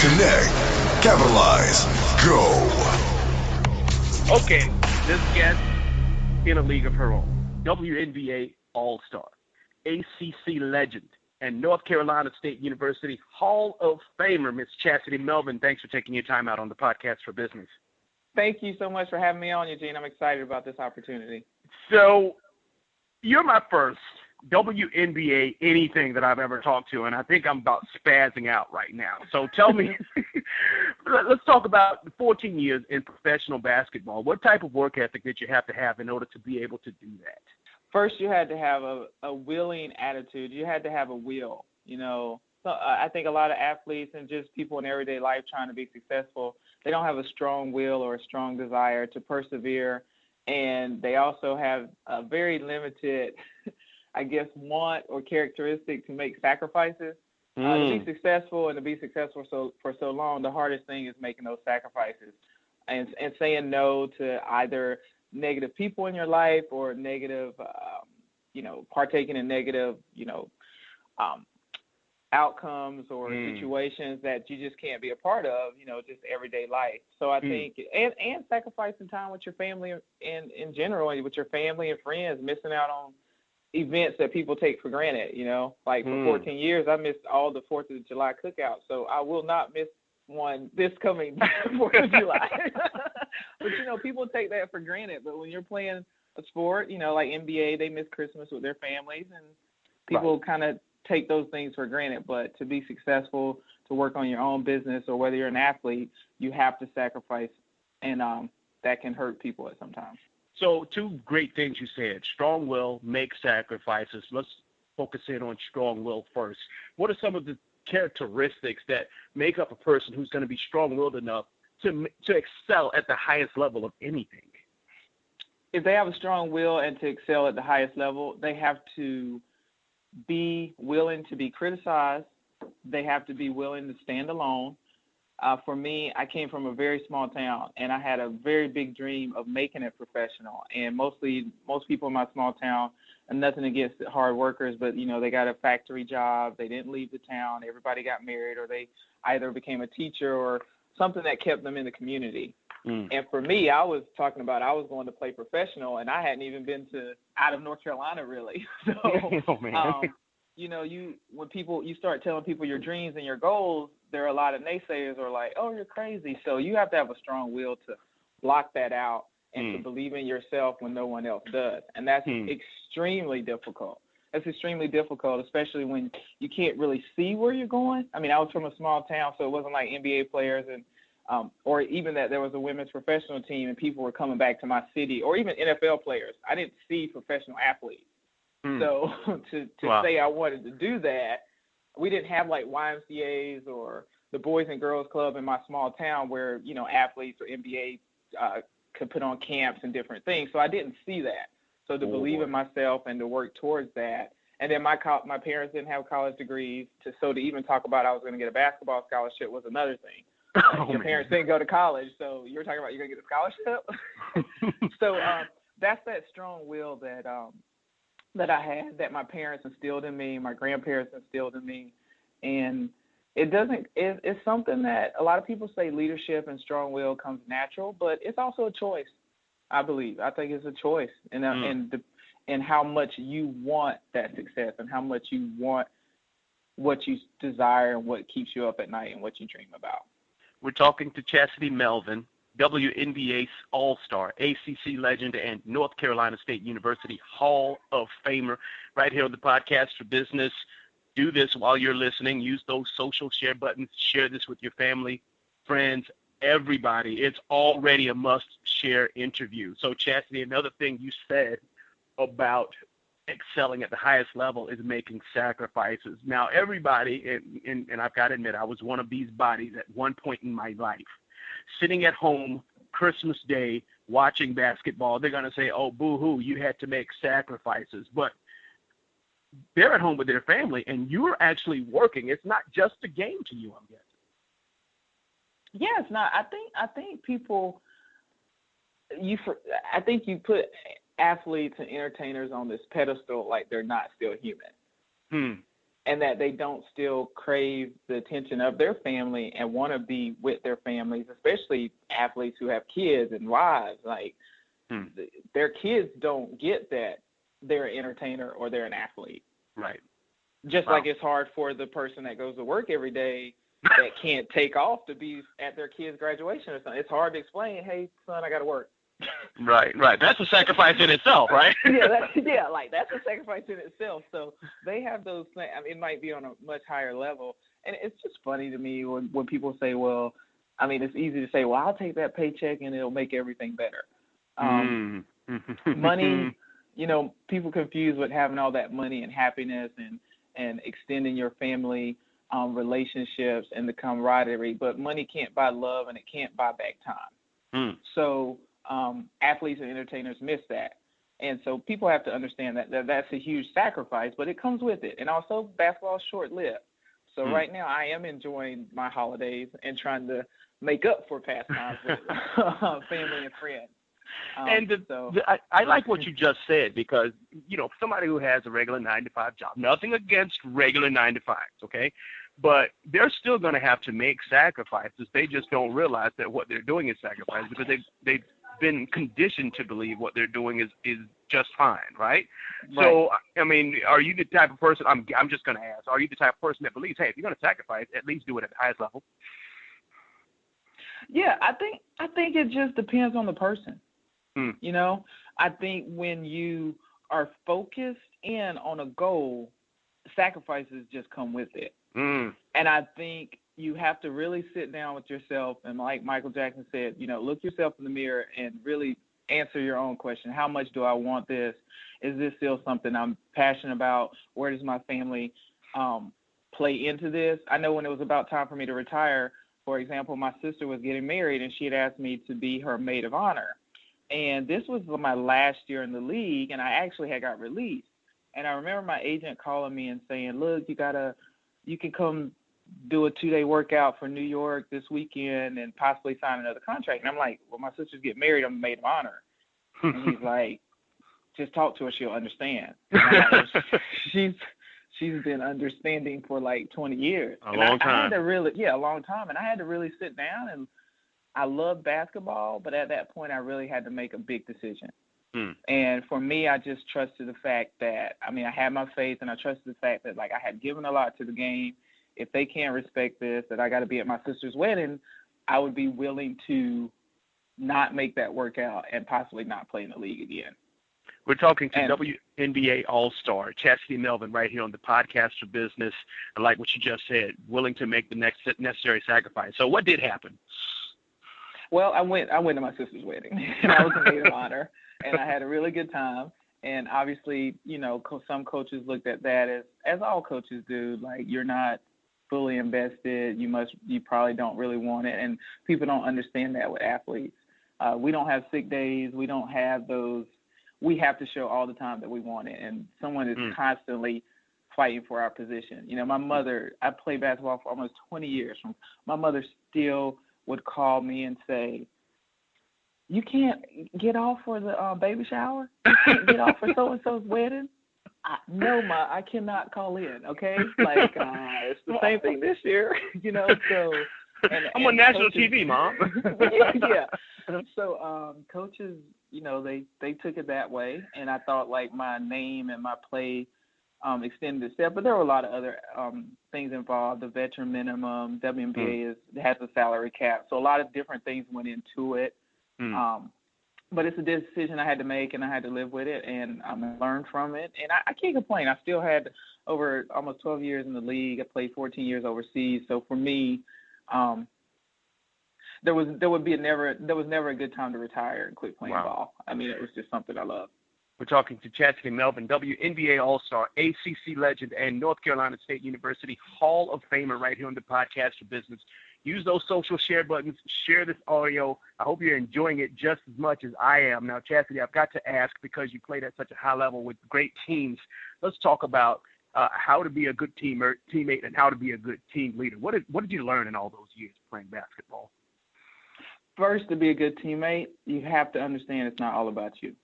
Connect. Capitalize. Go. Okay, this guest in a league of her own. WNBA All Star, ACC Legend, and North Carolina State University Hall of Famer, Miss Chasity Melvin. Thanks for taking your time out on the podcast for business. Thank you so much for having me on, Eugene. I'm excited about this opportunity. So, you're my first WNBA anything that I've ever talked to, and I think I'm about spazzing out right now. So tell me, let's talk about 14 years in professional basketball. What type of work ethic did you have to have in order to be able to do that? First, you had to have a willing attitude. You had to have a will, you know. So I think a lot of athletes and just people in everyday life trying to be successful, they don't have a strong will or a strong desire to persevere, and they also have a very limited I guess, want or characteristic to make sacrifices. To be successful and to be successful for so long, the hardest thing is making those sacrifices and saying no to either negative people in your life or negative, partaking in negative, outcomes or situations that you just can't be a part of, just everyday life. So I think, and sacrificing time with your family and in general, with your family and friends, missing out on events that people take for granted, like for 14 years, I missed all the 4th of July cookouts, so I will not miss one this coming 4th of July. But, people take that for granted. But when you're playing a sport, like NBA, they miss Christmas with their families, and people kind of take those things for granted. But to be successful, to work on your own business, or whether you're an athlete, you have to sacrifice, and that can hurt people at some times. So 2 great things you said: strong will, make sacrifices. Let's focus in on strong will first. What are some of the characteristics that make up a person who's going to be strong-willed enough to excel at the highest level of anything? If they have a strong will and to excel at the highest level, they have to be willing to be criticized. They have to be willing to stand alone. For me, I came from a very small town, and I had a very big dream of making it professional. And most people in my small town, and nothing against hard workers, but, they got a factory job. They didn't leave the town. Everybody got married, or they either became a teacher or something that kept them in the community. And for me, I was talking about I was going to play professional, and I hadn't even been out of North Carolina, really. So, when you start telling people your dreams and your goals, there are a lot of naysayers who are like, oh, you're crazy. So you have to have a strong will to block that out and to believe in yourself when no one else does. And that's extremely difficult. That's extremely difficult, especially when you can't really see where you're going. I mean, I was from a small town, so it wasn't like NBA players and or even that there was a women's professional team and people were coming back to my city, or even NFL players. I didn't see professional athletes. So to say I wanted to do that, we didn't have like YMCAs or the Boys and Girls Club in my small town where, athletes or NBA could put on camps and different things. So I didn't see that. So to believe in myself and to work towards that. And then my parents didn't have college degrees, so to even talk about I was going to get a basketball scholarship was another thing. Your parents didn't go to college, so you're talking about you're going to get a scholarship? So that's that strong will that I had, that my parents instilled in me, my grandparents instilled in me. And it's something that a lot of people say leadership and strong will comes natural, but it's also a choice, I believe. I think it's a choice and how much you want that success and how much you want what you desire and what keeps you up at night and what you dream about. We're talking to Chasity Melvin, WNBA All Star, ACC Legend, and North Carolina State University Hall of Famer, right here on the Podcast for Business. Do this while you're listening. Use those social share buttons. Share this with your family, friends, everybody. It's already a must-share interview. So, Chasity, another thing you said about excelling at the highest level is making sacrifices. Now, everybody, and I've got to admit, I was one of these bodies at one point in my life. Sitting at home Christmas Day watching basketball, they're going to say, oh, boo-hoo, you had to make sacrifices. But they're at home with their family, and you're actually working. It's not just a game to you, I'm guessing. Yeah, it's not. I think people I think you put athletes and entertainers on this pedestal like they're not still human. and that they don't still crave the attention of their family and want to be with their families, especially athletes who have kids and wives. Like, their kids don't get that they're an entertainer or they're an athlete. Right. Just like it's hard for the person that goes to work every day that can't take off to be at their kid's graduation or something. It's hard to explain, hey, son, I got to work. Right. That's a sacrifice in itself, right? That's a sacrifice in itself. So they have those things. I mean, it might be on a much higher level. And it's just funny to me when people say, well, I mean, it's easy to say, well, I'll take that paycheck and it'll make everything better. Money, people confuse with having all that money and happiness and extending your family relationships and the camaraderie. But money can't buy love and it can't buy back time. So athletes and entertainers miss that. And so people have to understand that that's a huge sacrifice, but it comes with it. And also basketball is short-lived. So right now I am enjoying my holidays and trying to make up for past times with family and friends. I like what you just said because, somebody who has a regular 9-to-5 job, nothing against regular 9-to-5s, okay? But they're still going to have to make sacrifices. They just don't realize that what they're doing is sacrifice because they've been conditioned to believe what they're doing is just fine, right? So, I mean, are you the type of person, I'm just going to ask, are you the type of person that believes, hey, if you're going to sacrifice, at least do it at the highest level? Yeah, I think it just depends on the person. I think when you are focused in on a goal, sacrifices just come with it. And I think you have to really sit down with yourself and, like Michael Jackson said, look yourself in the mirror and really answer your own question. How much do I want this? Is this still something I'm passionate about? Where does my family play into this? I know when it was about time for me to retire, for example, my sister was getting married and she had asked me to be her maid of honor. And this was my last year in the league, and I actually had got released. And I remember my agent calling me and saying, look, you can come do a 2-day workout for New York this weekend and possibly sign another contract. And I'm like, well, my sister's getting married, I'm a maid of honor. And he's like, just talk to her, she'll understand. Like, she's been understanding for like 20 years. A long time. A long time. And I had to really sit down, and I love basketball, but at that point I really had to make a big decision. And for me, I just trusted the fact that, I had my faith, and I trusted the fact that, like, I had given a lot to the game. If they can't respect this, that I got to be at my sister's wedding, I would be willing to not make that workout and possibly not play in the league again. We're talking to WNBA All Star, Chasity Melvin, right here on the Podcast for Business. I like what you just said, willing to make the next necessary sacrifice. So what did happen? Well, I went to my sister's wedding, and I was a maid of honor, and I had a really good time. And obviously, some coaches looked at that as all coaches do, like, you're not fully invested. You probably don't really want it, and people don't understand that with athletes. We don't have sick days. We don't have those. We have to show all the time that we want it, and someone is constantly fighting for our position. My mother, I played basketball for almost 20 years. My mother still would call me and say, you can't get off for the baby shower? You can't get off for so-and-so's wedding? No, Ma, I cannot call in, okay? Like, it's the same thing this year, so. I'm on national TV, Mom. Yeah. So coaches, they took it that way, and I thought, like, my name and my play extended itself, but there were a lot of other things involved. The veteran minimum, WNBA has a salary cap, so a lot of different things went into it. But it's a decision I had to make, and I had to live with it, and I learned from it. And I can't complain. I still had over almost 12 years in the league. I played 14 years overseas. So for me, there was never a good time to retire and quit playing ball. It was just something I loved. We're talking to Chasity Melvin, WNBA All Star, ACC Legend, and North Carolina State University Hall of Famer, right here on the Podcast for Business. Use those social share buttons. Share this audio. I hope you're enjoying it just as much as I am. Now, Chasity, I've got to ask, because you played at such a high level with great teams, let's talk about how to be a good teammate and how to be a good team leader. What did you learn in all those years playing basketball? First, to be a good teammate, you have to understand it's not all about you.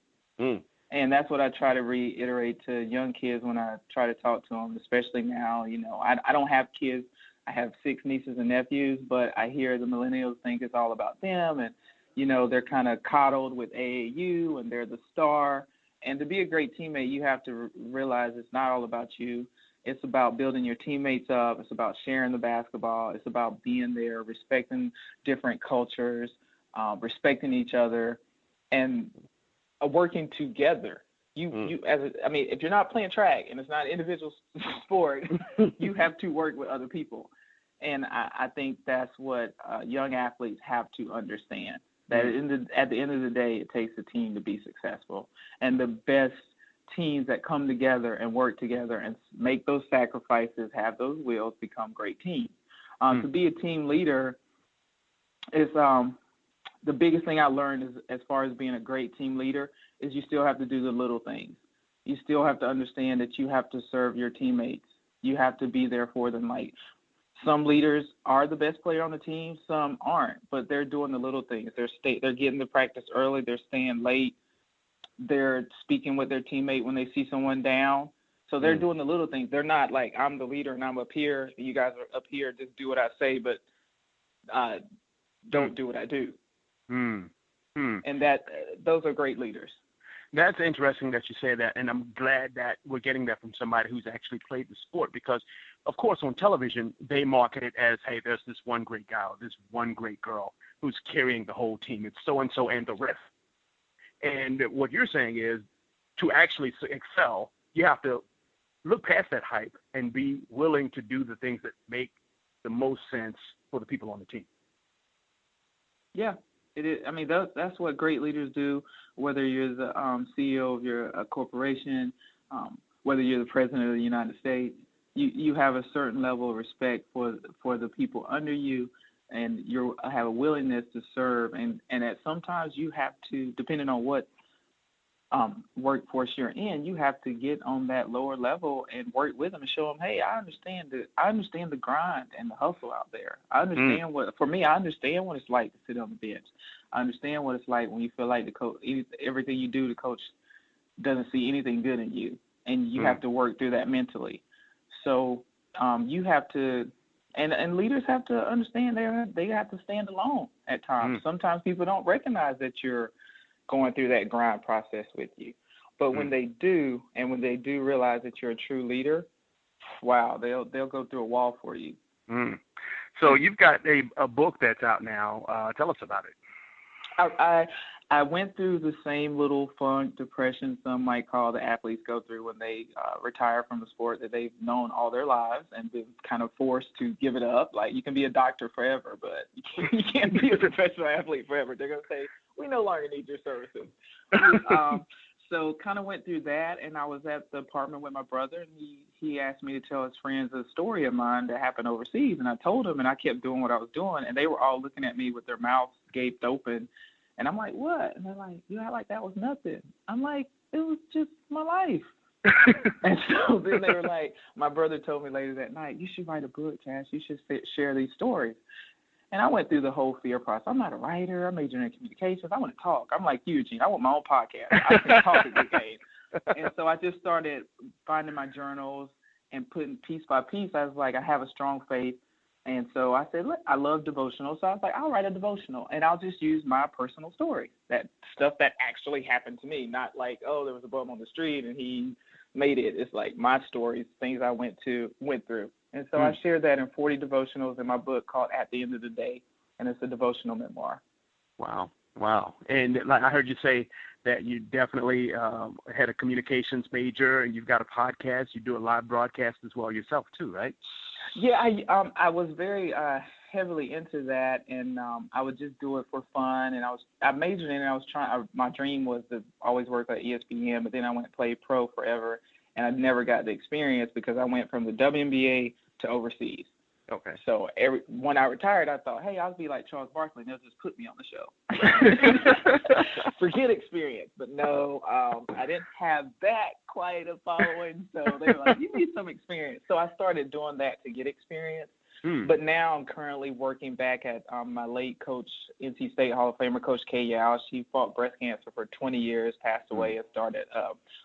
And that's what I try to reiterate to young kids when I try to talk to them, especially now. I don't have kids. I have 6 nieces and nephews, but I hear the millennials think it's all about them, and they're kind of coddled with AAU, and they're the star. And to be a great teammate, you have to realize it's not all about you. It's about building your teammates up. It's about sharing the basketball. It's about being there, respecting different cultures, respecting each other, and working together. If you're not playing track and it's not an individual sport, you have to work with other people. And I think that's what young athletes have to understand, that at the end of the day, it takes a team to be successful. And the best teams that come together and work together and make those sacrifices, have those wills, become great teams. To be a team leader is the biggest thing I learned is, as far as being a great team leader, is you still have to do the little things. You still have to understand that you have to serve your teammates. You have to be there for them. Like, some leaders are the best player on the team, some aren't, but they're doing the little things. They're getting to practice early. They're staying late. They're speaking with their teammate when they see someone down. So they're doing the little things. They're not like, I'm the leader and I'm up here. You guys are up here. Just do what I say, but don't do what I do. And those are great leaders. That's interesting that you say that, and I'm glad that we're getting that from somebody who's actually played the sport, because, of course, on television, they market it as, hey, there's this one great guy or this one great girl who's carrying the whole team. It's so-and-so and the rest. And what you're saying is, to actually excel, you have to look past that hype and be willing to do the things that make the most sense for the people on the team. Yeah. It is. I mean, that's what great leaders do, whether you're the CEO of your corporation, whether you're the president of the United States. You have a certain level of respect for the people under you, and you have a willingness to serve. And at sometimes you have to, depending on what workforce you're in, you have to get on that lower level and work with them and show them, hey, I understand the grind and the hustle out there. I understand I understand what it's like to sit on the bench. I understand what it's like when you feel like the coach, everything you do, the coach doesn't see anything good in you, and you have to work through that mentally. So you have to, and leaders have to understand they have to stand alone at times. Sometimes people don't recognize that you're going through that grind process with you. But when they do, and when they do realize that you're a true leader, wow, they'll go through a wall for you. So you've got a book that's out now. Tell us about it. I went through the same little funk, depression some might call the athletes go through when they retire from the sport that they've known all their lives and been kind of forced to give it up. Like, you can be a doctor forever, but you can't be a professional athlete forever. They're going to say, we no longer need your services. So kind of went through that, and I was at the apartment with my brother, and he asked me to tell his friends a story of mine that happened overseas, and I told him, and I kept doing what I was doing, and they were all looking at me with their mouths gaped open, and I'm like, what? And they're like, you act like that was nothing. I'm like, it was just my life. And so then they were like, my brother told me later that night, you should write a book, Cash. You should share these stories. And I went through the whole fear process. I'm not a writer. I majored in communications. I want to talk. I'm like you, Gene. I want my own podcast. I can talk a good game. And so I just started finding my journals and putting piece by piece. I was like, I have a strong faith. And so I said, look, I love devotional. So I was like, I'll write a devotional, and I'll just use my personal story, that stuff that actually happened to me, not like, oh, there was a bum on the street and he made it. It's like my stories, things I went through. And so I shared that in 40 devotionals in my book called At the End of the Day, and it's a devotional memoir. Wow. And like I heard you say that you definitely had a communications major, and you've got a podcast. You do a live broadcast as well yourself too, right? Yeah, I was very heavily into that, and I would just do it for fun. And I majored in it. My dream was to always work at ESPN, but then I went and played pro forever, and I never got the experience because I went from the WNBA to overseas. Okay. So when I retired, I thought, hey, I'll be like Charles Barkley, and they'll just put me on the show. Forget experience. But no, I didn't have that quite a following, so they were like, you need some experience. So I started doing that to get experience. But now I'm currently working back at my late coach, NC State Hall of Famer, Coach Kay Yao. She fought breast cancer for 20 years, passed away, and started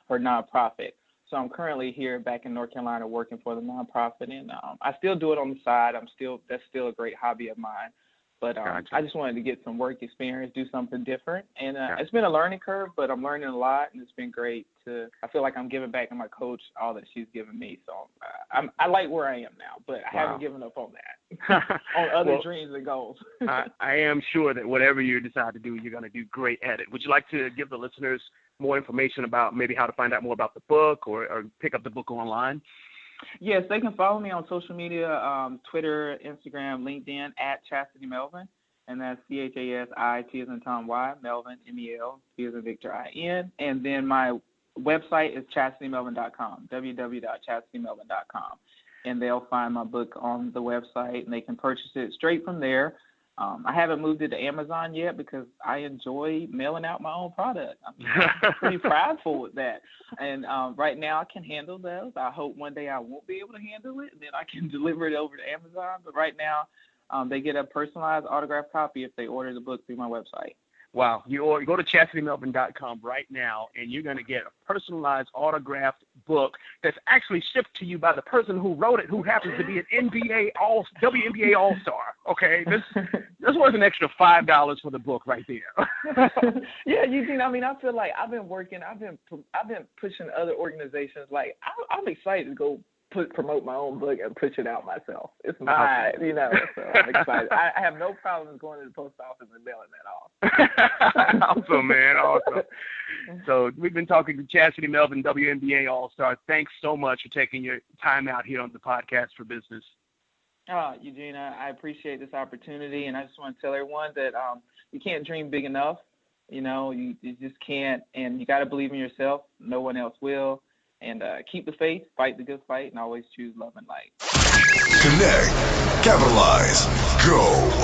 her nonprofit. So I'm currently here back in North Carolina working for the nonprofit, and I still do it on the side. That's still a great hobby of mine. But Gotcha. I just wanted to get some work experience, do something different. And it's been a learning curve, but I'm learning a lot, and it's been great. I feel like I'm giving back to my coach all that she's given me. So I like where I am now, but I haven't given up on that, on other dreams and goals. I am sure that whatever you decide to do, you're going to do great at it. Would you like to give the listeners more information about maybe how to find out more about the book or pick up the book online? Yes, they can follow me on social media, Twitter, Instagram, LinkedIn, at Chasity Melvin, and that's CHASI, T as in Tom, Y, Melvin, MEL, T as in Victor, IN. And then my website is chastitymelvin.com, www.chastitymelvin.com. And they'll find my book on the website, and they can purchase it straight from there. I haven't moved it to Amazon yet because I enjoy mailing out my own product. I'm pretty prideful with that. And right now I can handle those. I hope one day I won't be able to handle it, and then I can deliver it over to Amazon. But right now they get a personalized autographed copy if they order the book through my website. Wow. You go to chastitymelvin.com right now, and you're going to get a personalized autographed book that's actually shipped to you by the person who wrote it, who happens to be an WNBA All Star. Okay? This was an extra $5 for the book right there. Yeah, Eugene, I feel like I've been pushing other organizations. Like, I'm excited to go promote my own book and push it out myself. It's mine, so I'm excited. I have no problems going to the post office and mailing that off. Awesome, man. Awesome. So we've been talking to Chasity Melvin, WNBA All Star. Thanks so much for taking your time out here on the Podcast for Business. Eugene, I appreciate this opportunity, and I just want to tell everyone that you can't dream big enough. You just can't, and you got to believe in yourself. No one else will. And keep the faith, fight the good fight, and always choose love and light. Connect, capitalize, go.